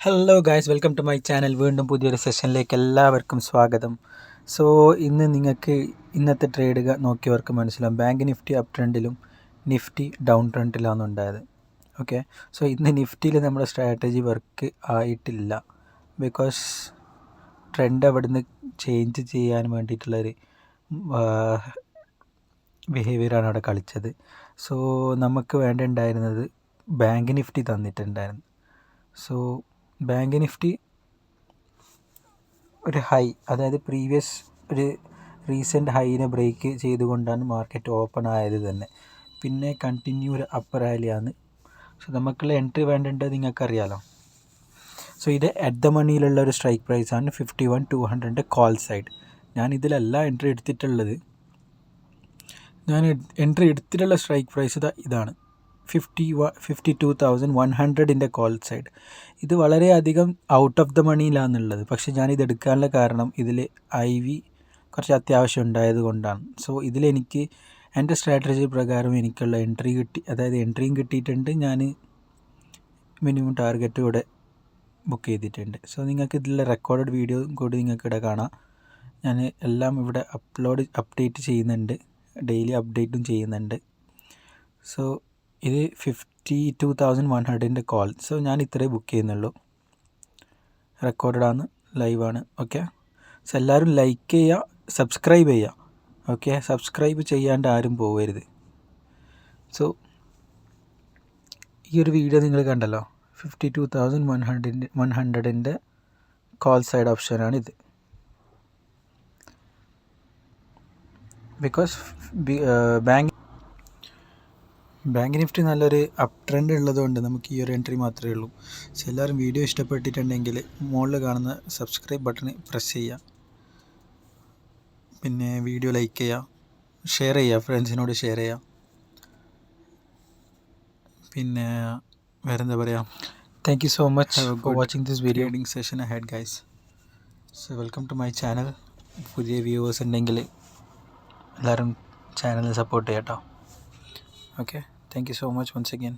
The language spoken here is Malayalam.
Hello guys, welcome to my channel. വീണ്ടും പുതിയൊരു സെഷനിലേക്ക് എല്ലാവർക്കും സ്വാഗതം. സോ ഇന്ന് നിങ്ങൾക്ക് ഇന്നത്തെ ട്രേഡ് നോക്കിയവർക്ക് മനസ്സിലാവും, ബാങ്ക് നിഫ്റ്റി അപ് ട്രെൻഡിലും നിഫ്റ്റി ഡൗൺ ട്രെൻഡിലാണ് ഉണ്ടായത്. ഓക്കെ, സോ ഇന്ന് നിഫ്റ്റിയിൽ നമ്മുടെ സ്ട്രാറ്റജി വർക്ക് ആയിട്ടില്ല. ബിക്കോസ് ട്രെൻഡ് അവിടുന്ന് ചേഞ്ച് ചെയ്യാൻ വേണ്ടിയിട്ടുള്ളൊരു ബിഹേവിയറാണ് അവിടെ കളിച്ചത്. സോ നമുക്ക് വേണ്ടിയിട്ടുണ്ടായിരുന്നത് ബാങ്ക് നിഫ്റ്റി തന്നിട്ടുണ്ടായിരുന്നു. സോ ബാങ്ക് നിഫ്റ്റി ഒരു ഹൈ, അതായത് പ്രീവിയസ് ഒരു റീസെൻറ്റ് ഹൈനെ ബ്രേക്ക് ചെയ്തുകൊണ്ടാണ് മാർക്കറ്റ് ഓപ്പൺ ആയത് തന്നെ. പിന്നെ കണ്ടിന്യൂ ഒരു അപ്പർ റാലിയാണ്. സോ നമുക്കുള്ള എൻട്രി വേണ്ടത് നിങ്ങൾക്കറിയാലോ. സോ ഇത് അറ്റ് ദ മണിയിലുള്ള ഒരു സ്ട്രൈക്ക് പ്രൈസാണ് 51,200 കോൾ സൈഡ്. ഞാൻ ഇതിലല്ല എൻട്രി എടുത്തിട്ടുള്ളത്. ഞാൻ എൻട്രി എടുത്തിട്ടുള്ള സ്ട്രൈക്ക് പ്രൈസ് ഇതാണ് 52,100 കോൾ സൈഡ്. ഇത് വളരെയധികം ഔട്ട് ഓഫ് ദ മണിയിലാണെന്നുള്ളത്. പക്ഷേ ഞാനിത് എടുക്കാനുള്ള കാരണം ഇതിൽ IV കുറച്ച് അത്യാവശ്യം ഉണ്ടായത് കൊണ്ടാണ്. സോ ഇതിലെനിക്ക് എൻ്റെ സ്ട്രാറ്റജി പ്രകാരം എനിക്കുള്ള എൻട്രി കിട്ടി, അതായത് എൻട്രിയും കിട്ടിയിട്ടുണ്ട്. ഞാൻ മിനിമം ടാർഗറ്റ് ഇവിടെ ബുക്ക് ചെയ്തിട്ടുണ്ട്. സോ നിങ്ങൾക്ക് ഇതിലുള്ള റെക്കോർഡഡ് വീഡിയോ കൂടി നിങ്ങൾക്ക് ഇവിടെ കാണാം. ഞാൻ എല്ലാം ഇവിടെ അപ്ഡേറ്റ് ചെയ്യുന്നുണ്ട്, ഡെയിലി അപ്ഡേറ്റും ചെയ്യുന്നുണ്ട്. സോ ഇത് 52,100 കോൾ. സോ ഞാൻ ഇത്രേ ബുക്ക് ചെയ്യുന്നുള്ളൂ. റെക്കോർഡാണ്, ലൈവാണ്. ഓക്കെ, സോ എല്ലാവരും ലൈക്ക് ചെയ്യുക, സബ്സ്ക്രൈബ് ചെയ്യുക. ഓക്കെ, സബ്സ്ക്രൈബ് ചെയ്യാണ്ട് ആരും പോകരുത്. സോ ഈ ഒരു വീഡിയോ നിങ്ങൾ കണ്ടല്ലോ, 52,100 കോൾ സൈഡ് ഓപ്ഷനാണിത്. ബിക്കോസ് ബാങ്ക് നിഫ്റ്റി നല്ലൊരു അപ് ട്രെൻഡ് ഉള്ളതുകൊണ്ട് നമുക്ക് ഈ ഒരു എൻട്രി മാത്രമേ ഉള്ളൂ. സോ എല്ലാവരും വീഡിയോ ഇഷ്ടപ്പെട്ടിട്ടുണ്ടെങ്കിൽ മുകളിൽ കാണുന്ന സബ്സ്ക്രൈബ് ബട്ടൺ പ്രസ് ചെയ്യുക, പിന്നെ വീഡിയോ ലൈക്ക് ചെയ്യുക, ഷെയർ ചെയ്യുക, ഫ്രണ്ട്സിനോട് ഷെയർ ചെയ്യുക. പിന്നെ വേറെന്താ പറയുക, thank you so much for watching this video. Trading session ahead guys. So welcome to my channel. പുതിയ വ്യൂവേഴ്സ് ഉണ്ടെങ്കിൽ എല്ലാവരും ചാനൽ സപ്പോർട്ട് ചെയ്യാം കേട്ടോ. Okay, thank you so much once again.